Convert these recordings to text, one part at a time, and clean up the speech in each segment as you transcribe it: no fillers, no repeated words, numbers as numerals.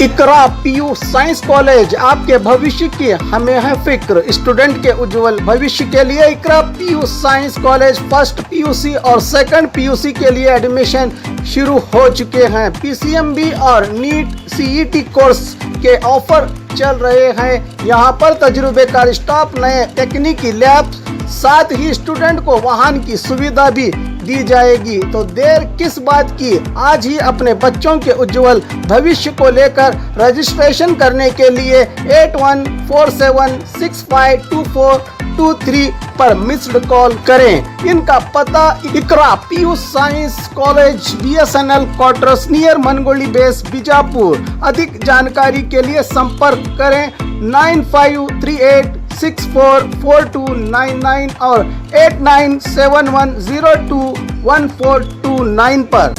इकरा PU science college, आपके भविष्य की हमें है फिक्र। स्टूडेंट के उज्जवल भविष्य के लिए Iqra PU science college first PUC और सेकंड पीयूसी के लिए एडमिशन शुरू हो चुके हैं। पीसीएमबी और नीट सीईटी कोर्स के ऑफर चल रहे हैं। यहाँ पर तजुर्बेकार स्टाफ, नए तकनीकी लैब, साथ ही स्टूडेंट को वाहन की सुविधा भी दी जाएगी। तो देर किस बात की, आज ही अपने बच्चों के उज्जवल भविष्य को लेकर रजिस्ट्रेशन करने के लिए 8147652423 पर मिस्ड कॉल करें। इनका पता Iqra PU science college, BSNL quarters near Mangoli base, Bijapur. अधिक जानकारी के लिए संपर्क करें 9538644299 और 8971021429 पर।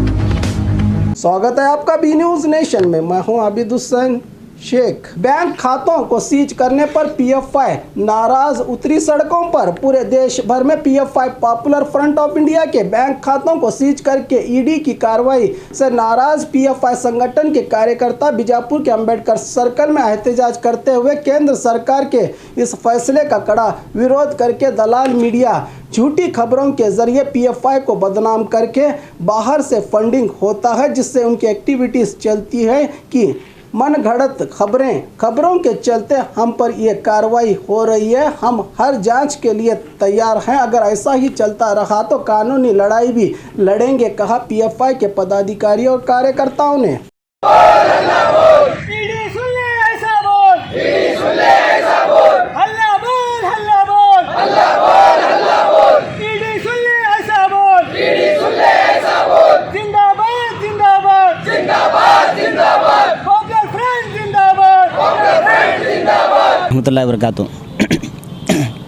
स्वागत है आपका बी न्यूज नेशन में। मैं हूं आबिद हुसैन शेख। बैंक खातों को सीज करने पर PFI नाराज उतरी सड़कों पर। पूरे देश भर में PFI popular front of India के बैंक खातों को सीज करके ED की कार्रवाई से नाराज PFI संगठन के कार्यकर्ता बीजापुर के अंबेडकर सर्कल में एहतजाज करते हुए केंद्र सरकार के इस फैसले का कड़ा विरोध करके दलाल मीडिया झूठी खबरों के जरिए PFI को बदनाम करके बाहर से फंडिंग होता है, जिससे उनकी एक्टिविटीज चलती है कि मन घड़त खबरों के चलते हम पर ये कार्रवाई हो रही है। हम हर जांच के लिए तैयार हैं। अगर ऐसा ही चलता रहा तो कानूनी लड़ाई भी लड़ेंगे, कहा PFI के पदाधिकारियों और कार्यकर्ताओं ने।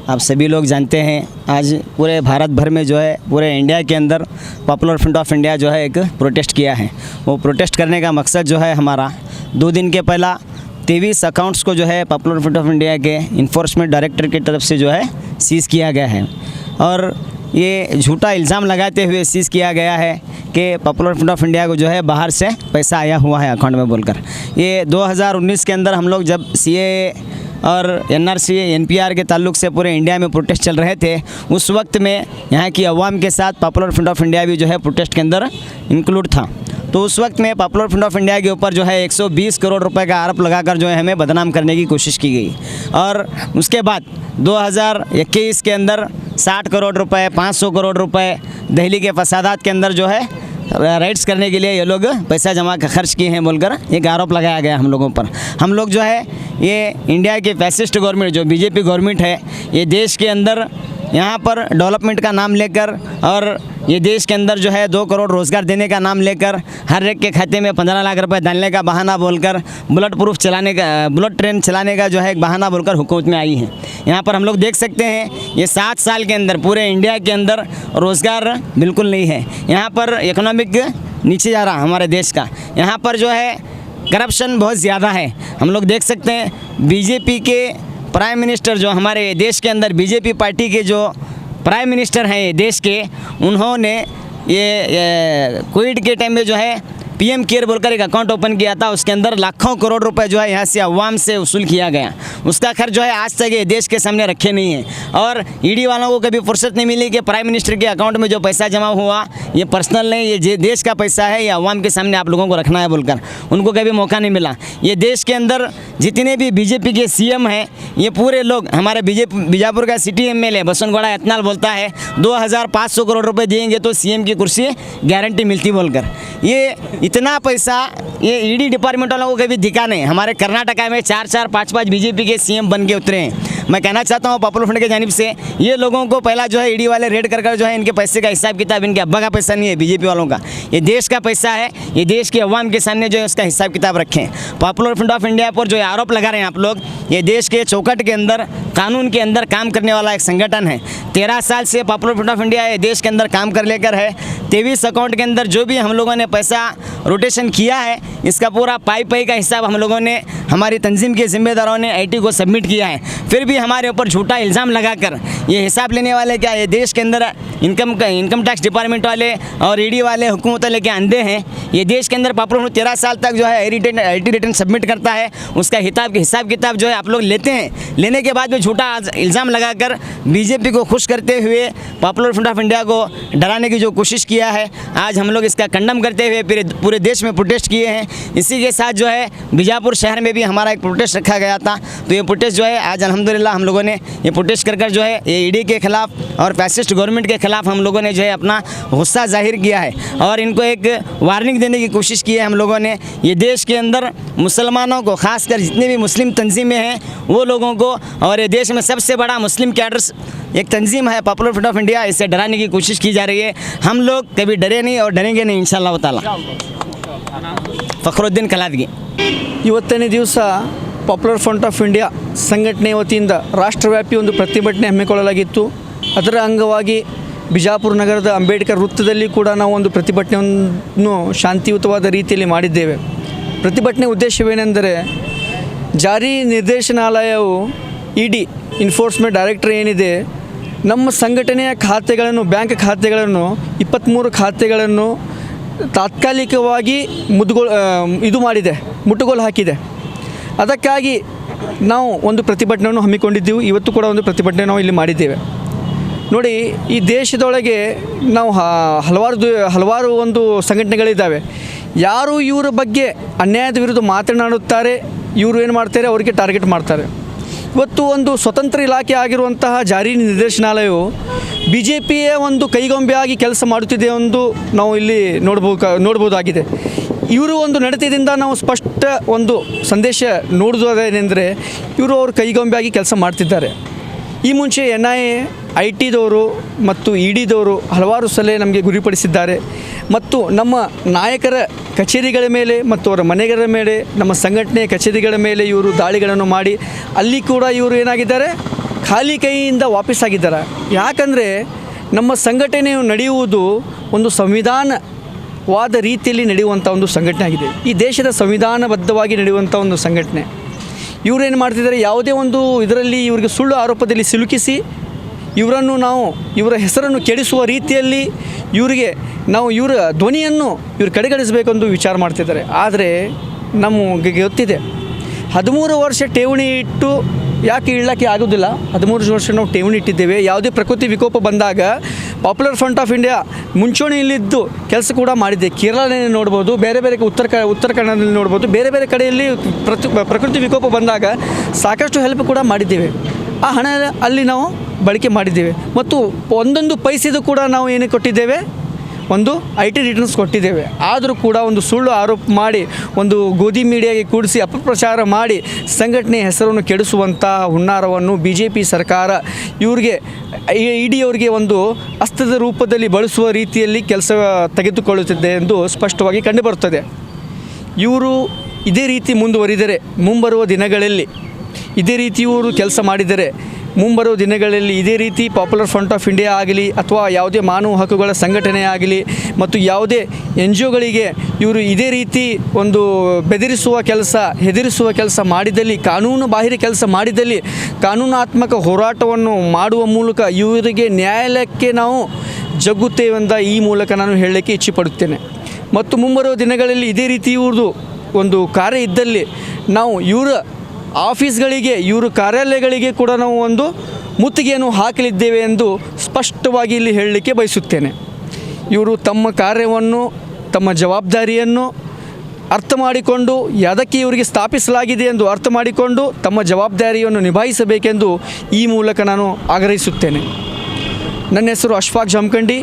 आप सभी लोग जानते हैं, आज पूरे भारत भर में जो है, पूरे इंडिया के अंदर पॉपुलर फ्रंट ऑफ इंडिया जो है एक प्रोटेस्ट किया है। वो प्रोटेस्ट करने का मकसद जो है हमारा 2 दिन के पहला 23 अकाउंट्स को जो है पॉपुलर फ्रंट ऑफ इंडिया के इन्फोर्समेंट डायरेक्टर की तरफ से जो है सीज़ किया गया है। और ये झूठा इल्ज़ाम लगाते हुए सीज़ किया गया है कि पॉपुलर फ्रंट ऑफ इंडिया को जो है बाहर से पैसा आया हुआ है अकाउंट में बोलकर। ये 2019 के अंदर हम लोग जब CAA और NRC NPR के ताल्लुक से पूरे इंडिया में प्रोटेस्ट चल रहे थे, उस वक्त में यहाँ की अवाम के साथ पॉपुलर फ्रंट ऑफ इंडिया भी जो है प्रोटेस्ट के अंदर इंक्लूड था। तो उस वक्त में पॉपुलर फ्रंट ऑफ इंडिया के ऊपर जो है 120 करोड़ रुपए का आरोप लगाकर जो है हमें बदनाम करने की कोशिश की गई। और उसके बाद 2021 के अंदर 60 करोड़ रुपए, 500 करोड़ रुपए दिल्ली के फसादात के अंदर जो है राइट्स करने के लिए ये लोग पैसा जमा खर्च किए हैं बोलकर एक आरोप लगाया गया हम लोगों पर। हम लोग जो है ये इंडिया की फैसिस्ट गवर्नमेंट जो BJP गवर्नमेंट है, ये देश के अंदर यहाँ पर डेवलपमेंट का नाम लेकर और ये देश के अंदर जो है 2 करोड़ रोज़गार देने का नाम लेकर हर एक के खाते में 15 लाख रुपए डालने का बहाना बोलकर बुलेट ट्रेन चलाने का जो है एक बहाना बोलकर हुकूमत में आई है। यहाँ पर हम लोग देख सकते हैं ये 7 साल के अंदर पूरे इंडिया के अंदर रोज़गार बिल्कुल नहीं है। यहाँ पर इकोनॉमिक नीचे जा रहा हमारे देश का। यहाँ पर जो है करप्शन बहुत ज़्यादा है। हम लोग देख सकते हैं BJP के प्राइम मिनिस्टर जो हमारे देश के अंदर BJP पार्टी के जो प्राइम मिनिस्टर हैं ये देश के, उन्होंने ये कोविड के टाइम में जो है PM केयर बोलकर एक अकाउंट ओपन किया था। उसके अंदर लाखों करोड़ रुपए जो है यहाँ से अवाम से वसूल किया गया। उसका खर्च जो है आज तक ये देश के सामने रखे नहीं है। और ED वालों को कभी फुर्सत नहीं मिली कि प्राइम मिनिस्टर के अकाउंट में जो पैसा जमा हुआ ये पर्सनल नहीं, ये देश का पैसा है, ये अवाम के सामने आप लोगों को रखना है बोलकर उनको कभी मौका नहीं मिला। ये देश के अंदर जितने भी BJP के CM हैं, ये पूरे लोग हमारे बीजापुर का सिटी MLA बसवनगौड़ा यत्नाल बोलता है 2500 करोड़ रुपये देंगे तो CM की कुर्सी गारंटी मिलती बोलकर। ये इतना पैसा ये ED डिपार्टमेंट वालों को कभी दिखा नहीं। हमारे कर्नाटका में 4-4, 5-5 BJP के CM बन के उतरे हैं। मैं कहना चाहता हूँ पॉपुलर फ्रंट की जानिब से ये लोगों को पहला जो है ED वाले रेड कर जो है इनके पैसे का हिसाब किताब, इनके अब्बा का पैसा नहीं है BJP वालों का, ये देश का पैसा है। ये देश के अवाम के सामने जो है उसका हिसाब किताब रखें। पॉपुलर फ्रंट ऑफ इंडिया पर जो आरोप लगा रहे हैं आप लोग, ये देश के चौकट के अंदर कानून के अंदर काम करने वाला एक संगठन है। 13 साल से पॉपुलर फ्रंट ऑफ इंडिया ये देश के अंदर काम कर लेकर है। 23 अकाउंट के अंदर जो भी हम लोगों ने पैसा रोटेशन किया है, इसका पूरा पाई का हिसाब हम लोगों ने, हमारी तंजीम के ज़िम्मेदारों ने आईटी को सबमिट किया है। फिर भी हमारे ऊपर झूठा इल्ज़ाम लगाकर ये हिसाब लेने वाले क्या, ये देश के अंदर इनकम टैक्स डिपार्टमेंट वाले और ईडी वाले हुकूमत वाले के अंधे हैं। ये देश के अंदर पॉपुलर 13 साल तक जो है आईटी रिटर्न सबमिट करता है, उसका हिसाब किताब जो है आप लोग लेते हैं। लेने के बाद भी झूठा इल्ज़ाम लगाकर बीजेपी को खुश करते हुए पॉपुलर फ्रंट ऑफ इंडिया को डराने की जो कोशिश किया है, आज हम लोग इसका कंडम करते हुए पूरे देश में प्रोटेस्ट किए हैं। इसी के साथ जो है बीजापुर शहर में भी हमारा एक प्रोटेस्ट रखा गया था। तो ये प्रोटेस्ट जो है आज अल्हम्दुलिल्लाह हम लोगों ने ये प्रोटेस्ट कर जो है ये ईडी के खिलाफ और फैसिस्ट गवर्नमेंट के खिलाफ हम लोगों ने जो है अपना गुस्सा जाहिर किया है और इनको एक वार्निंग देने की कोशिश की है हम लोगों ने। ये देश के अंदर मुसलमानों को, खासकर जितने भी मुस्लिम तंजीमें हैं वो लोगों को, और ये देश में सबसे बड़ा मुस्लिम कैडर्स एक तंजीम है पॉपुलर फ्रंट ऑफ इंडिया, इससे डराने की कोशिश की जा रही है। हम लोग कभी डरे नहीं और डरेंगे नहीं इंशाअल्लाह ताला। ಫಕ್ರುದ್ದೀನ್ ಕಲಾದ್ಗಿ ಇವತ್ತನೇ ದಿವಸ ಪಾಪ್ಯುಲರ್ ಫ್ರಂಟ್ ಆಫ್ ಇಂಡಿಯಾ ಸಂಘಟನೆ ವತಿಯಿಂದ ರಾಷ್ಟ್ರವ್ಯಾಪಿ ಒಂದು ಪ್ರತಿಭಟನೆ ಹಮ್ಮಿಕೊಳ್ಳಲಾಗಿತ್ತು. ಅದರ ಅಂಗವಾಗಿ ಬಿಜಾಪುರ ನಗರದ ಅಂಬೇಡ್ಕರ್ ವೃತ್ತದಲ್ಲಿ ಕೂಡ ನಾವು ಒಂದು ಪ್ರತಿಭಟನೆಯನ್ನು ಶಾಂತಿಯುತವಾದ ರೀತಿಯಲ್ಲಿ ಮಾಡಿದ್ದೇವೆ. ಪ್ರತಿಭಟನೆ ಉದ್ದೇಶವೇನೆಂದರೆ ಜಾರಿ ನಿರ್ದೇಶನಾಲಯವು ಇಡಿ ಎನ್ಫೋರ್ಸ್ಮೆಂಟ್ ಡೈರೆಕ್ಟರ್ ಏನಿದೆ, ನಮ್ಮ ಸಂಘಟನೆಯ ಖಾತೆಗಳನ್ನು, ಬ್ಯಾಂಕ್ ಖಾತೆಗಳನ್ನು 23 ಖಾತೆಗಳನ್ನು ತಾತ್ಕಾಲಿಕವಾಗಿ ಮುಟ್ಟುಗೋಲು ಹಾಕಿದೆ. ಅದಕ್ಕಾಗಿ ನಾವು ಒಂದು ಪ್ರತಿಭಟನೆಯನ್ನು ಹಮ್ಮಿಕೊಂಡಿದ್ದೆವು. ಇವತ್ತು ಕೂಡ ಒಂದು ಪ್ರತಿಭಟನೆ ನಾವು ಇಲ್ಲಿ ಮಾಡಿದ್ದೇವೆ. ನೋಡಿ, ಈ ದೇಶದೊಳಗೆ ನಾವು ಹಲವಾರು ಒಂದು ಸಂಘಟನೆಗಳಿದ್ದಾವೆ. ಯಾರು ಇವರ ಬಗ್ಗೆ ಅನ್ಯಾಯದ ವಿರುದ್ಧ ಮಾತನಾಡುತ್ತಾರೆ, ಇವರು ಏನು ಮಾಡ್ತಾರೆ, ಅವರಿಗೆ ಟಾರ್ಗೆಟ್ ಮಾಡ್ತಾರೆ. ಇವತ್ತು ಒಂದು ಸ್ವತಂತ್ರ ಇಲಾಖೆ ಆಗಿರುವಂತಹ ಜಾರಿ ನಿರ್ದೇಶನಾಲಯವು ಬಿ ಜೆ ಪಿಯ ಒಂದು ಕೈಗೊಂಬೆಯಾಗಿ ಕೆಲಸ ಮಾಡುತ್ತಿದೆ ಎಂದು ನಾವು ಇಲ್ಲಿ ನೋಡ್ಬೋದಾಗಿದೆ. ಇವರು ಒಂದು ನಡತೆಯಿಂದ ನಾವು ಸ್ಪಷ್ಟ ಒಂದು ಸಂದೇಶ ನೋಡುವುದೇನೆಂದರೆ ಇವರು ಅವ್ರ ಕೈಗೊಂಬೆಯಾಗಿ ಕೆಲಸ ಮಾಡ್ತಿದ್ದಾರೆ. ಈ ಮುಂಚೆ NIA, IT ದವರು ಮತ್ತು EDದವರು ಹಲವಾರು ಸಲ ನಮಗೆ ಗುರಿಪಡಿಸಿದ್ದಾರೆ ಮತ್ತು ನಮ್ಮ ನಾಯಕರ ಕಚೇರಿಗಳ ಮೇಲೆ ಮತ್ತು ಅವರ ಮನೆಗಳ ಮೇಲೆ, ನಮ್ಮ ಸಂಘಟನೆಯ ಕಚೇರಿಗಳ ಮೇಲೆ ಇವರು ದಾಳಿಗಳನ್ನು ಮಾಡಿ ಅಲ್ಲಿ ಕೂಡ ಇವರು ಏನಾಗಿದ್ದಾರೆ, ಖಾಲಿ ಕೈಯಿಂದ ವಾಪಸ್ಸಾಗಿದ್ದಾರೆ. ಯಾಕಂದರೆ ನಮ್ಮ ಸಂಘಟನೆಯು ನಡೆಯುವುದು ಒಂದು ಸಂವಿಧಾನವಾದ ರೀತಿಯಲ್ಲಿ ನಡೆಯುವಂಥ ಒಂದು ಸಂಘಟನೆ ಆಗಿದೆ. ಈ ದೇಶದ ಸಂವಿಧಾನಬದ್ಧವಾಗಿ ನಡೆಯುವಂಥ ಒಂದು ಸಂಘಟನೆ. ಇವರೇನು ಮಾಡ್ತಿದ್ದಾರೆ, ಯಾವುದೇ ಒಂದು ಇದರಲ್ಲಿ ಇವರಿಗೆ ಸುಳ್ಳು ಆರೋಪದಲ್ಲಿ ಸಿಲುಕಿಸಿ ಇವರ ಹೆಸರನ್ನು ಕೆಡಿಸುವ ರೀತಿಯಲ್ಲಿ ಇವರ ಧ್ವನಿಯನ್ನು ಇವರು ಕಡೆಗಣಿಸಬೇಕೆಂದು ವಿಚಾರ ಮಾಡ್ತಿದ್ದಾರೆ. ಆದರೆ ನಮಗೆ ಗೊತ್ತಿದೆ, 13 ವರ್ಷ ಠೇವಣಿ ಇಟ್ಟು ಯಾಕೆ ಇಡಲಿಕ್ಕೆ ಆಗೋದಿಲ್ಲ. 13 ವರ್ಷ ನಾವು ಠೇವಣಿ ಇಟ್ಟಿದ್ದೇವೆ. ಯಾವುದೇ ಪ್ರಕೃತಿ ವಿಕೋಪ ಬಂದಾಗ ಪಾಪ್ಯುಲರ್ ಫ್ರಂಟ್ ಆಫ್ ಇಂಡಿಯಾ ಮುಂಚೂಣಿಯಲ್ಲಿದ್ದು ಕೆಲಸ ಕೂಡ ಮಾಡಿದೆ. ಕೇರಳದಲ್ಲಿ ನೋಡ್ಬೋದು, ಬೇರೆ ಉತ್ತರ ಕನ್ನಡದಲ್ಲಿ ನೋಡ್ಬೋದು, ಬೇರೆ ಕಡೆಯಲ್ಲಿ ಪ್ರಕೃತಿ ವಿಕೋಪ ಬಂದಾಗ ಸಾಕಷ್ಟು ಹೆಲ್ಪ್ ಕೂಡ ಮಾಡಿದ್ದೇವೆ. ಆ ಹಣ ಅಲ್ಲಿ ನಾವು ಬಳಕೆ ಮಾಡಿದ್ದೇವೆ ಮತ್ತು ಒಂದೊಂದು ಪೈಸೆದು ಕೂಡ ನಾವು ಏನು ಕೊಟ್ಟಿದ್ದೇವೆ, ಒಂದು IT ರಿಟರ್ನ್ಸ್ ಕೊಟ್ಟಿದ್ದೇವೆ. ಆದರೂ ಕೂಡ ಒಂದು ಸುಳ್ಳು ಆರೋಪ ಮಾಡಿ ಒಂದು ಗೋಧಿ ಮೀಡಿಯಾಗೆ ಕೂಡಿಸಿ ಅಪಪ್ರಚಾರ ಮಾಡಿ ಸಂಘಟನೆಯ ಹೆಸರನ್ನು ಕೆಡಿಸುವಂಥ ಹುನ್ನಾರವನ್ನು BJP ಸರ್ಕಾರ ಇವರಿಗೆ ಇಡಿಯವರಿಗೆ ಒಂದು ಅಸ್ತ್ರದ ರೂಪದಲ್ಲಿ ಬಳಸುವ ರೀತಿಯಲ್ಲಿ ಕೆಲಸ ತೆಗೆದುಕೊಳ್ಳುತ್ತಿದೆ ಎಂದು ಸ್ಪಷ್ಟವಾಗಿ ಕಂಡುಬರುತ್ತದೆ. ಇವರು ಇದೇ ರೀತಿ ಮುಂದುವರಿದರೆ ಮುಂಬರುವ ದಿನಗಳಲ್ಲಿ ಇದೇ ರೀತಿ ಇವರು ಕೆಲಸ ಮಾಡಿದರೆ ಮುಂಬರುವ ದಿನಗಳಲ್ಲಿ ಇದೇ ರೀತಿ ಪಾಪ್ಯುಲರ್ ಫ್ರಂಟ್ ಆಫ್ ಇಂಡಿಯಾ ಆಗಲಿ ಅಥವಾ ಯಾವುದೇ ಮಾನವ ಹಕ್ಕುಗಳ ಸಂಘಟನೆ ಆಗಲಿ ಮತ್ತು ಯಾವುದೇ NGOಗಳಿಗೆ ಇವರು ಇದೇ ರೀತಿ ಒಂದು ಹೆದರಿಸುವ ಕೆಲಸ ಮಾಡಿದಲ್ಲಿ, ಕಾನೂನು ಬಾಹಿರ ಕೆಲಸ ಮಾಡಿದಲ್ಲಿ ಕಾನೂನಾತ್ಮಕ ಹೋರಾಟವನ್ನು ಮಾಡುವ ಮೂಲಕ ಇವರಿಗೆ ನ್ಯಾಯಾಲಯಕ್ಕೆ ನಾವು ಜಗ್ಗುತ್ತೇವೆಂದ ಈ ಮೂಲಕ ನಾನು ಹೇಳಲಿಕ್ಕೆ ಇಚ್ಛೆಪಡುತ್ತೇನೆ. ಮತ್ತು ಮುಂಬರುವ ದಿನಗಳಲ್ಲಿ ಇದೇ ರೀತಿ ಇವ್ರದ್ದು ಒಂದು ಕಾರ್ಯ ಇದ್ದಲ್ಲಿ ನಾವು ಇವರ ಆಫೀಸ್ಗಳಿಗೆ, ಇವರು ಕಾರ್ಯಾಲಯಗಳಿಗೆ ಕೂಡ ನಾವು ಒಂದು ಮುತ್ತಿಗೆಯನ್ನು ಹಾಕಲಿದ್ದೇವೆ ಎಂದು ಸ್ಪಷ್ಟವಾಗಿ ಇಲ್ಲಿ ಹೇಳಲಿಕ್ಕೆ ಬಯಸುತ್ತೇನೆ. ಇವರು ತಮ್ಮ ಕಾರ್ಯವನ್ನು, ತಮ್ಮ ಜವಾಬ್ದಾರಿಯನ್ನು ಅರ್ಥ ಮಾಡಿಕೊಂಡು, ಯಾವುದಕ್ಕೆ ಇವರಿಗೆ ಸ್ಥಾಪಿಸಲಾಗಿದೆ ಎಂದು ಅರ್ಥ ಮಾಡಿಕೊಂಡು ತಮ್ಮ ಜವಾಬ್ದಾರಿಯನ್ನು ನಿಭಾಯಿಸಬೇಕೆಂದು ಈ ಮೂಲಕ ನಾನು ಆಗ್ರಹಿಸುತ್ತೇನೆ. ನನ್ನ ಹೆಸರು Ashfaq Jamkhandi,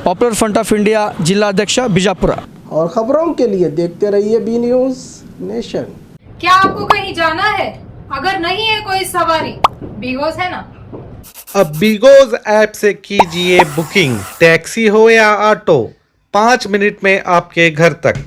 popular front of India ಜಿಲ್ಲಾಧ್ಯಕ್ಷ ಬಿಜಾಪುರ. और खबरों के लिए देखते रहिए बी न्यूज़ नेशन। क्या आपको कहीं जाना है? अगर नहीं है कोई सवारी, बिगोस है ना। अब बिगोज ऐप से कीजिए बुकिंग, टैक्सी हो या ऑटो, 5 मिनट में आपके घर तक।